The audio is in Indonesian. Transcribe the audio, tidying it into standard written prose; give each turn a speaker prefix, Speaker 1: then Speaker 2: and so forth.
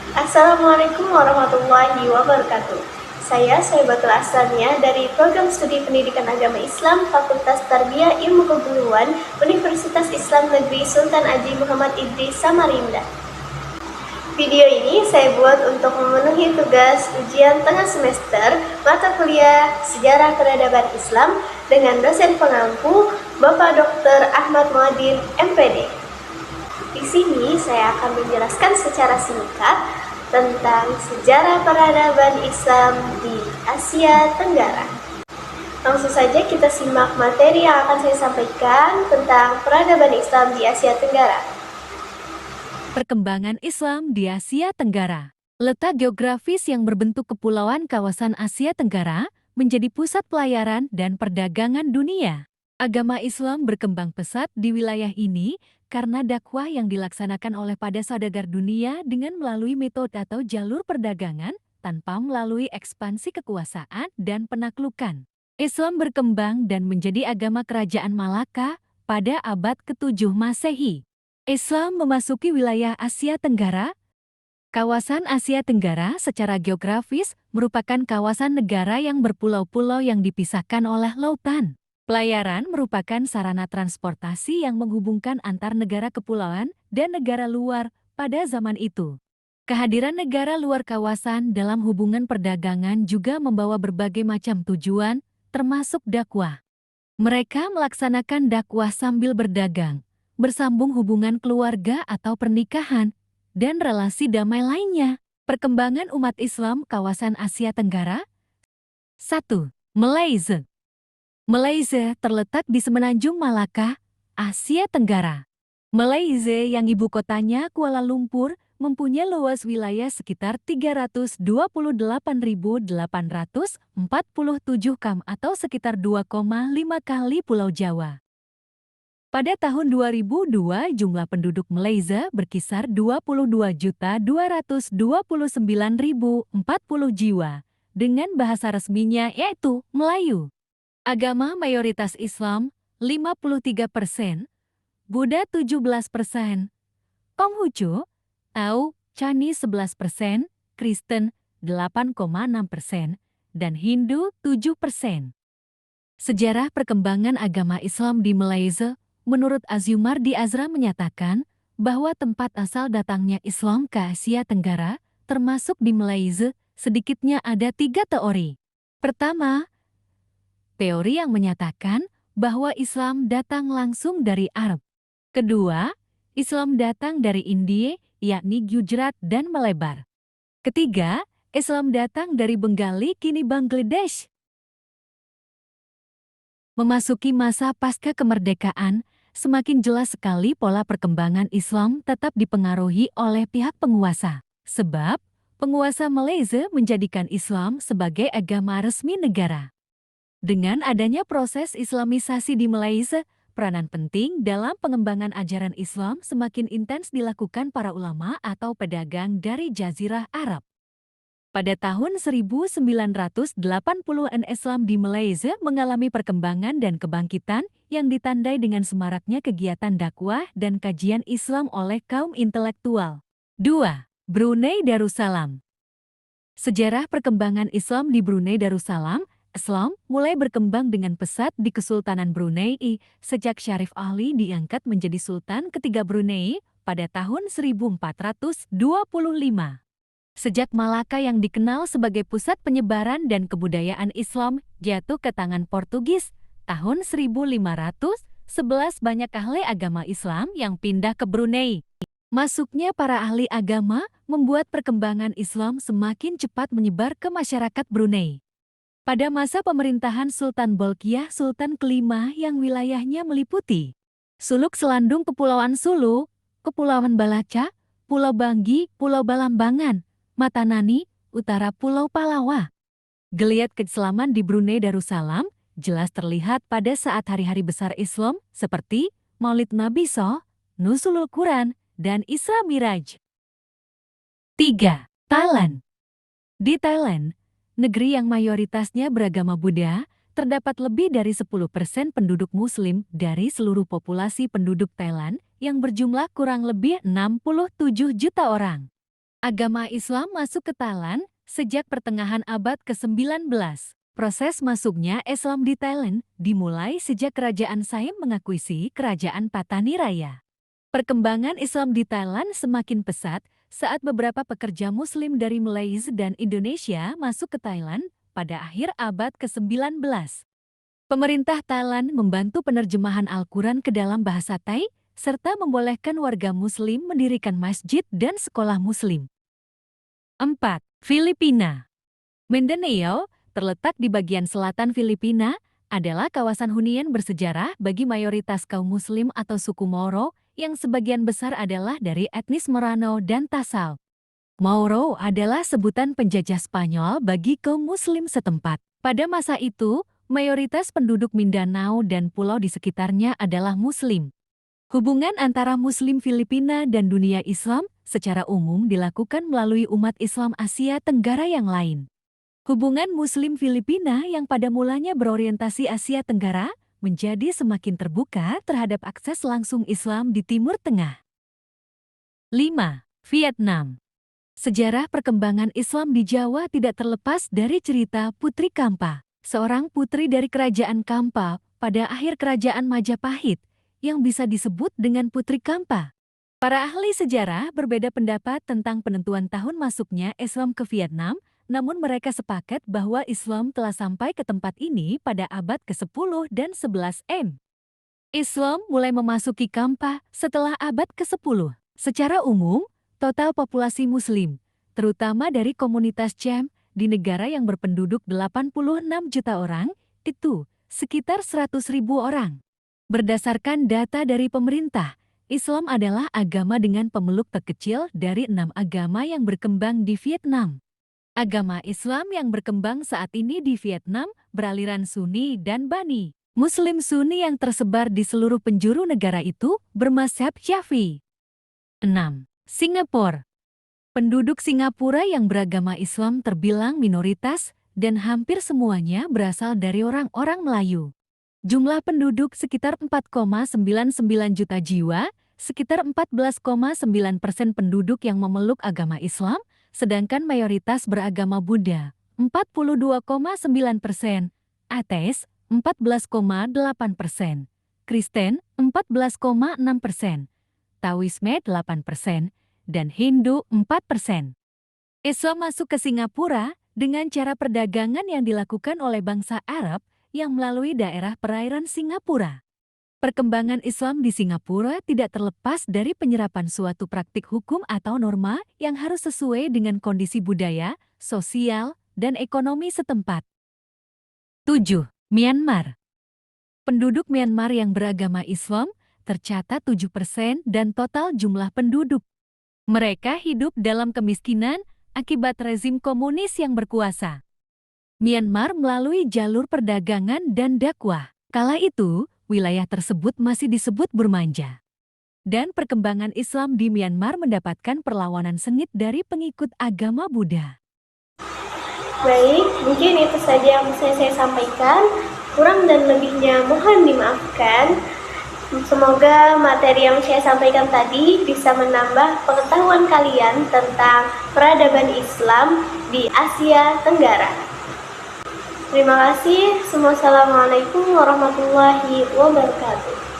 Speaker 1: Assalamualaikum warahmatullahi wabarakatuh. Saya Saibatul Asania dari Program Studi Pendidikan Agama Islam Fakultas Tarbiyah Ilmu Keguruan Universitas Islam Negeri Sultan Haji Muhammad Idris Samarinda. Video ini saya buat untuk memenuhi tugas ujian tengah semester mata kuliah Sejarah Peradaban Islam dengan dosen pengampu Bapak Dr. Ahmad Muadin, MPD. Di sini saya akan menjelaskan secara singkat tentang sejarah peradaban Islam di Asia Tenggara. Langsung saja kita simak materi yang akan saya sampaikan tentang peradaban Islam di Asia Tenggara.
Speaker 2: Perkembangan Islam di Asia Tenggara. Letak geografis yang berbentuk kepulauan kawasan Asia Tenggara menjadi pusat pelayaran dan perdagangan dunia. Agama Islam berkembang pesat di wilayah ini karena dakwah yang dilaksanakan oleh pada saudagar dunia dengan melalui metode atau jalur perdagangan tanpa melalui ekspansi kekuasaan dan penaklukan. Islam berkembang dan menjadi agama kerajaan Malaka pada abad ke-7 Masehi. Islam memasuki wilayah Asia Tenggara. Kawasan Asia Tenggara secara geografis merupakan kawasan negara yang berpulau-pulau yang dipisahkan oleh lautan. Pelayaran merupakan sarana transportasi yang menghubungkan antar negara kepulauan dan negara luar pada zaman itu. Kehadiran negara luar kawasan dalam hubungan perdagangan juga membawa berbagai macam tujuan, termasuk dakwah. Mereka melaksanakan dakwah sambil berdagang, bersambung hubungan keluarga atau pernikahan, dan relasi damai lainnya. Perkembangan umat Islam kawasan Asia Tenggara. 1. Malaysia. Malaysia terletak di semenanjung Malaka, Asia Tenggara. Malaysia yang ibu kotanya Kuala Lumpur mempunyai luas wilayah sekitar 328.847 km atau sekitar 2,5 kali Pulau Jawa. Pada tahun 2002, jumlah penduduk Malaysia berkisar 22.229.040 jiwa, dengan bahasa resminya yaitu Melayu. Agama mayoritas Islam 53%, Buddha 17%, Konghucu atau Chinese 11%, Kristen 8,6%, dan Hindu 7%. Sejarah perkembangan agama Islam di Malaysia. Menurut Azyumardi Azra menyatakan bahwa tempat asal datangnya Islam ke Asia Tenggara, termasuk di Malaysia, sedikitnya ada 3 teori. Pertama, teori yang menyatakan bahwa Islam datang langsung dari Arab. Kedua, Islam datang dari India, yakni Gujarat dan melebar. Ketiga, Islam datang dari Bengali, kini Bangladesh. Memasuki masa pasca kemerdekaan, semakin jelas sekali pola perkembangan Islam tetap dipengaruhi oleh pihak penguasa. Sebab, penguasa Malaysia menjadikan Islam sebagai agama resmi negara. Dengan adanya proses Islamisasi di Malaysia, peranan penting dalam pengembangan ajaran Islam semakin intens dilakukan para ulama atau pedagang dari Jazirah Arab. Pada tahun 1980-an Islam di Malaysia mengalami perkembangan dan kebangkitan yang ditandai dengan semaraknya kegiatan dakwah dan kajian Islam oleh kaum intelektual. 2. Brunei Darussalam. Sejarah perkembangan Islam di Brunei Darussalam. Islam mulai berkembang dengan pesat di Kesultanan Brunei sejak Syarif Ali diangkat menjadi Sultan ketiga Brunei pada tahun 1425. Sejak Malaka yang dikenal sebagai pusat penyebaran dan kebudayaan Islam jatuh ke tangan Portugis tahun 1511, banyak ahli agama Islam yang pindah ke Brunei. Masuknya para ahli agama membuat perkembangan Islam semakin cepat menyebar ke masyarakat Brunei. Pada masa pemerintahan Sultan Bolkiah, Sultan kelima yang wilayahnya meliputi suluk selandung Kepulauan Sulu, Kepulauan Balaca, Pulau Banggi, Pulau Balambangan, Matanani, utara Pulau Palawa. Geliat keislaman di Brunei Darussalam jelas terlihat pada saat hari-hari besar Islam seperti Maulid Nabi SAW, Nuzulul Quran, dan Isra Miraj. 3. Thailand. Di Thailand, negeri yang mayoritasnya beragama Buddha, terdapat lebih dari 10% penduduk Muslim dari seluruh populasi penduduk Thailand yang berjumlah kurang lebih 67 juta orang. Agama Islam masuk ke Thailand sejak pertengahan abad ke-19. Proses masuknya Islam di Thailand dimulai sejak Kerajaan Siam mengakuisisi Kerajaan Patani Raya. Perkembangan Islam di Thailand semakin pesat saat beberapa pekerja Muslim dari Malaysia dan Indonesia masuk ke Thailand pada akhir abad ke-19. Pemerintah Thailand membantu penerjemahan Al-Quran ke dalam bahasa Thai, serta membolehkan warga Muslim mendirikan masjid dan sekolah Muslim. 4. Filipina. Mindanao, terletak di bagian selatan Filipina, adalah kawasan hunian bersejarah bagi mayoritas kaum Muslim atau suku Moro, yang sebagian besar adalah dari etnis Merano dan Tassal. Mauro adalah sebutan penjajah Spanyol bagi kaum Muslim setempat. Pada masa itu, mayoritas penduduk Mindanao dan pulau di sekitarnya adalah Muslim. Hubungan antara Muslim Filipina dan dunia Islam secara umum dilakukan melalui umat Islam Asia Tenggara yang lain. Hubungan Muslim Filipina yang pada mulanya berorientasi Asia Tenggara menjadi semakin terbuka terhadap akses langsung Islam di Timur Tengah. 5. Vietnam. Sejarah perkembangan Islam di Jawa tidak terlepas dari cerita Putri Kampa, seorang putri dari Kerajaan Kampa pada akhir Kerajaan Majapahit, yang bisa disebut dengan Putri Kampa. Para ahli sejarah berbeda pendapat tentang penentuan tahun masuknya Islam ke Vietnam, namun mereka sepakat bahwa Islam telah sampai ke tempat ini pada abad ke-10 dan 11 M. Islam mulai memasuki Kampa setelah abad ke-10. Secara umum, total populasi Muslim, terutama dari komunitas Cham, di negara yang berpenduduk 86 juta orang, itu sekitar 100.000 orang. Berdasarkan data dari pemerintah, Islam adalah agama dengan pemeluk terkecil dari 6 agama yang berkembang di Vietnam. Agama Islam yang berkembang saat ini di Vietnam beraliran Sunni dan Bani. Muslim Sunni yang tersebar di seluruh penjuru negara itu bermazhab Syafi'i. 6. Singapura. Penduduk Singapura yang beragama Islam terbilang minoritas dan hampir semuanya berasal dari orang-orang Melayu. Jumlah penduduk sekitar 4,99 juta jiwa, sekitar 14,9% penduduk yang memeluk agama Islam, sedangkan mayoritas beragama Buddha, 42,9%, ateis, 14,8%, Kristen, 14,6%, Taoisme 8%, dan Hindu 4%. Islam masuk ke Singapura dengan cara perdagangan yang dilakukan oleh bangsa Arab yang melalui daerah perairan Singapura. Perkembangan Islam di Singapura tidak terlepas dari penyerapan suatu praktik hukum atau norma yang harus sesuai dengan kondisi budaya, sosial, dan ekonomi setempat. 7. Myanmar. Penduduk Myanmar yang beragama Islam tercatat 7% dan total jumlah penduduk. Mereka hidup dalam kemiskinan akibat rezim komunis yang berkuasa. Myanmar melalui jalur perdagangan dan dakwah. Kala itu, wilayah tersebut masih disebut Burmanja. Dan perkembangan Islam di Myanmar mendapatkan perlawanan sengit dari pengikut agama Buddha.
Speaker 1: Baik, mungkin itu saja yang bisa saya sampaikan. Kurang dan lebihnya mohon dimaafkan. Semoga materi yang saya sampaikan tadi bisa menambah pengetahuan kalian tentang peradaban Islam di Asia Tenggara. Terima kasih. Wassalamualaikum warahmatullahi wabarakatuh.